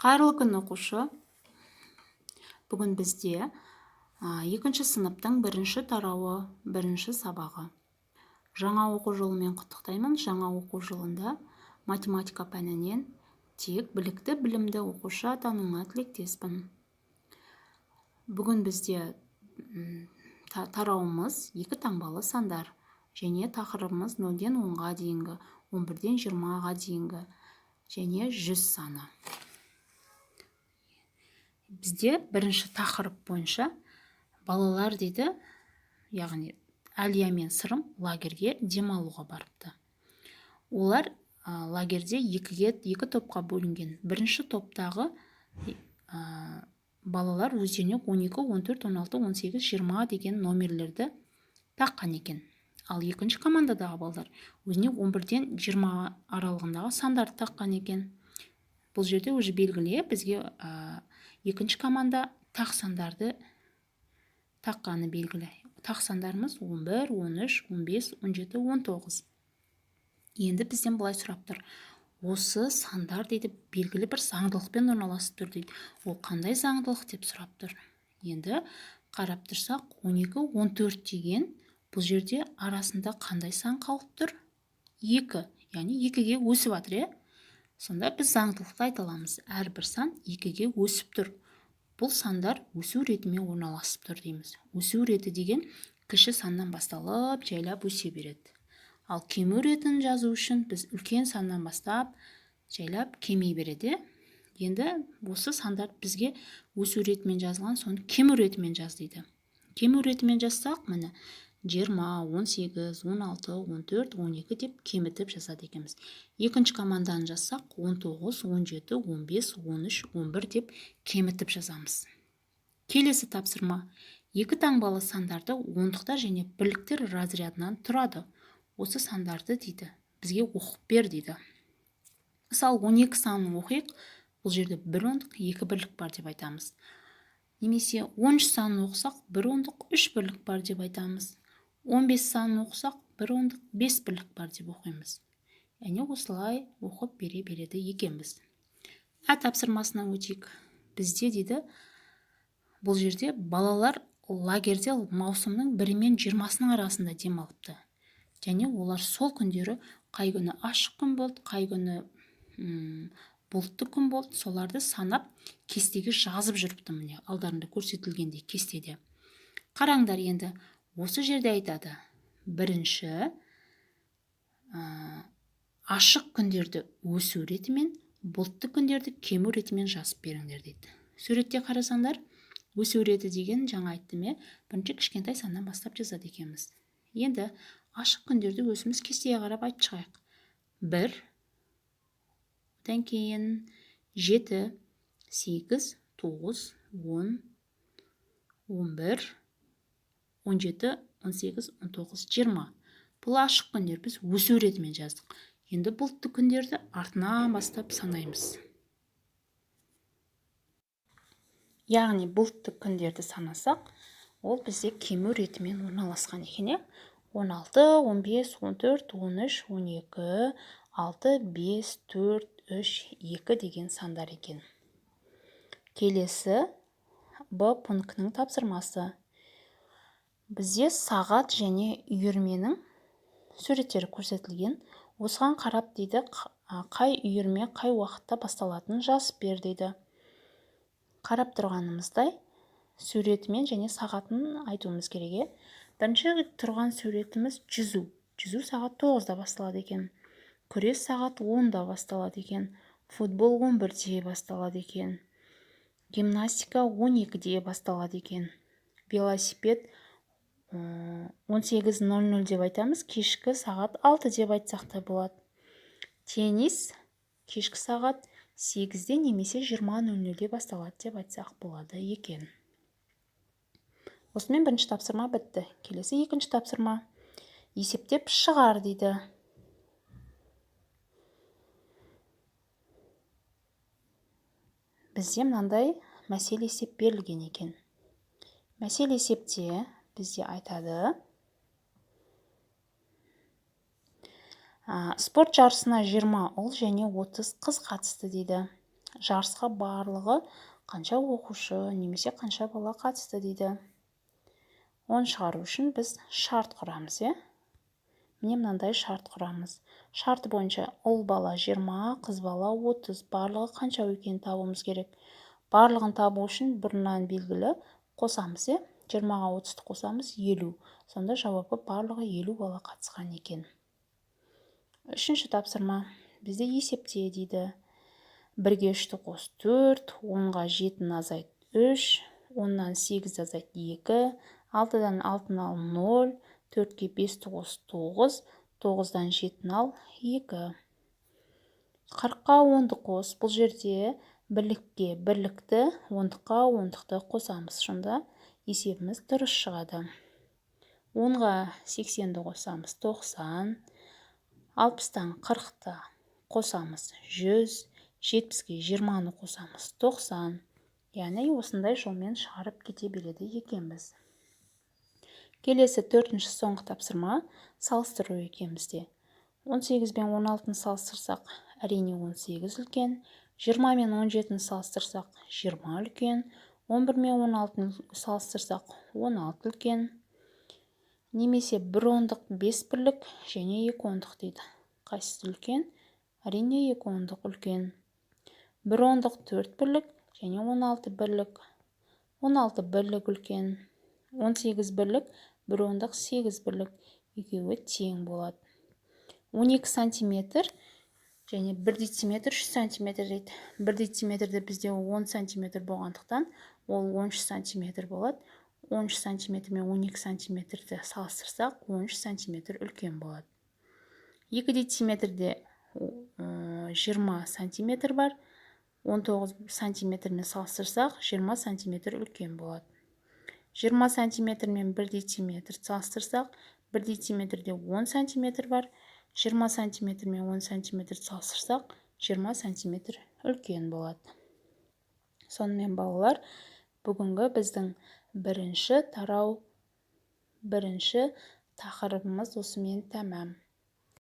Қайырлы күн оқушы. Бүгін бізде 2 сыныптың 1 тарауы, 1 сабағы. Жаңа оқу жылымен құттықтаймын. Жаңа оқу жылында математика пәнінен тек білікті білімді оқушы атануыңа тілектеспін. Бүгін бізде тарауымыз 2 таңбалы сандар және тақырыбымыз 0-ден 10-ға дейінгі, 11-ден 20-ға дейінгі және 100 саны. Бізде бірінші тақырып бойынша балалар дейді, яғни Әлия мен Сырым лагерге демалуға барыпты. Олар лагерде екі топқа бөлінген. Бірінші топтағы балалар өздеріне 12, 14, 16, 18, 20 деген номерлерді таққан екен. Ал екінші командадағы балалар өзіне 11-ден 20 аралығындағы сандарды таққан екен. Бұл жерде уже белгілі, бізге екінші команда тақ сандарды таққаны белгілі. Тақ сандарымыз 11, 13, 15, 17, 19. Енді бізден былай сұрап тұр. Осы сандар дейді белгілі бір заңдылықпен орналасып тұр дейді. Ол қандай заңдылық деп сұрап тұр. Енді қарап тұрсақ 12, 14 деген бұл жерде арасында қандай сан қалып тұр? 2, яғни 2-ге өсіп жатыр, Сонда біз заңдылықты айта аламыз. Әрбір сан 2-ге өсіп тұр. Бұл сандар өсу ретімен орналасып тұр дейміз. Өсу реті деген кіші саннан басталып, жайлап өсе береді. Ал кему ретін жазу үшін біз үлкен саннан бастап, жайлап кемей береді. Енді осы сандар бізге өсу ретімен жазылған, соны кему ретімен жаз дейді. Кему ретімен жазсақ, міне 20, 18, 16, 14, 12 деп кемітіп жазады екенбіз. Екінші команданы жазсақ, 19, 17, 15, 13, 11 деп кемітіп жазамыз. Келесі тапсырма. 2 таңбалы сандарды ондықтар және бірліктер разрядынан тұрады. Осы сандарды дейді, бізге оқып бер дейді. Мысалы, 12 санын оқиық. Бұл жерде 1 ондық, 2 бірлік бар деп айтамыз. Немесе 13 санын оқысақ, 1 ондық, 3 бірлік бар деп айтамыз. 15 санын оқысақ, 1 ондық, 5 бірлік бар деп оқимыз. Яғни осылай оқып береді екенбіз. Тапсырмасына өтейік. Бізде дейді, бұл жерде балалар лагерде маусымның 1 мен 20-сының арасында демалыпты. Және олар сол күндері қай күні ашық күн болды, қай күні бұлтты күн болды, соларды санап кестеге жазып жүріпті. Міне алдарында көрсетілгендей кестеде. Қараңдар енді. Осы жерде айтады. Бірінші ашық күндерді өсу ретімен, бұлтты күндерді кему ретімен жазып беріңдер дейді. Суретте қарасаңдар, өсу реті деген жаңа айттым, бірінші кішкентай саннан бастап жазады екенбіз. Енді ашық күндерді өзіміз кестеге қарап айтып шығайық. 1, одан кейін 7, 8, 9, 10, 11, 17, 18, 19, 20. Бұл ашық күндер біз өсу ретімен жаздық. Енді бұлтты күндерді артынан бастап санаймыз. Яғни бұлтты күндерді санасақ, ол бізде кему ретімен орналасқан екен. 16, 15, 14, 13, 12, 6, 5, 4, 3, 2 деген сандар екен. Келесі Б пунктінің тапсырмасы. Бізде сағат және үйірменің суреттері көрсетілген. Осыған қарап дейді, қай үйірме қай уақытта басталатынын жазып бер дейді. Қарап тұрғанымыздай суретімен және сағатын айтуымыз керек. Бірінші тұрған суретіміз жүзу. Жүзу сағат 9-да басталады екен. Күрес сағат 10-да басталады екен. Футбол 11-де басталады екен. Гимнастика 12-де басталады екен. Велосипед 18:00 деп айтамыз, кешкі сағат 6 деп айтсақ та болады. Теннис кешкі сағат 8-де немесе 20:00-де басталады деп айтсақ болады екен. Осымен бірінші тапсырма бітті. Келесі екінші тапсырма. Есептеп шығар дейді. Бізде мынандай мәселе есеп берілген екен. Мәселе есепте бізде айтады. Спорт жарысына 20 ұл және 30 қыз қатысты дейді. жарысқа барлығы қанша оқушы немесе қанша бала қатысты дейді. Оны шығару үшін біз шарт құрамыз, міне мынандай шарт құрамыз. Шарты бойынша ұл бала 20, қыз бала 30, барлығы қанша екенін табуымыз керек. Барлығын табу үшін бұрыннан белгілі қосамыз, 20-ға 30-ты қосамыз 50. Сонда жауабы барлығы 50 бала қатысқан екен. Үшінші тапсырма. Бізде есепте дейді. 1-ге 3-ті қос 4, 10-ға 7-ні азайт 3, 10-нан 8 азайт 2, 6-дан 6-ны ал 0, 4-ге 5-ті қос 9, 9-дан 7-ні ал 2. 40-қа 10-ды қос. Бұл жерде бірлікке бірлікті, 10-ға 10-ды қосамыз. Сонда есебіміз дұрыс шығады. 10-ға 80-ді қосамыз 90, 60-тан 40-ты қосамыз 100, 70-ге 20-ны қосамыз 90. Яғни осындай жолмен шығарып кете береді екенбіз. Келесі 4-ші соңғы тапсырма салыстыру екенбізде. 18 пен 16-ны салыстырсақ, әрине 18 үлкен. 20 мен 17-ні салыстырсақ, 20 үлкен. 11 мен 16-ны салыстырсақ, 16 үлкен. Немесе 1 ондық 5 бірлік және 2 ондық дейді. Қайсысы үлкен? Әрине 2 ондық үлкен. 1 ондық 4 бірлік және 16 бірлік. 16 бірлік үлкен. 18 бірлік, 1 ондық 8 бірлік. Екеуі тең болады. 12 сантиметр және 1 дециметр 3 сантиметр дейді. 1 дециметрді бізде 10 сантиметр болғандықтан, ол 13 сантиметр болады. 13 сантиметр мен 12 сантиметрді салыстырсақ, 13 сантиметр үлкен болады. 2 дециметрде 20 сантиметр бар. 19 сантиметріне салыстырсақ, 20 сантиметр үлкен болады. 20 сантиметр мен 1 дециметр салыстырсақ, 1 дециметрде 10 сантиметр бар. 20 сантиметр мен 10 сантиметр салыстырсақ, 20 сантиметр үлкен болады. Сонымен балалар, бүгінгі біздің бірінші тақырыбымыз осымен тәмам.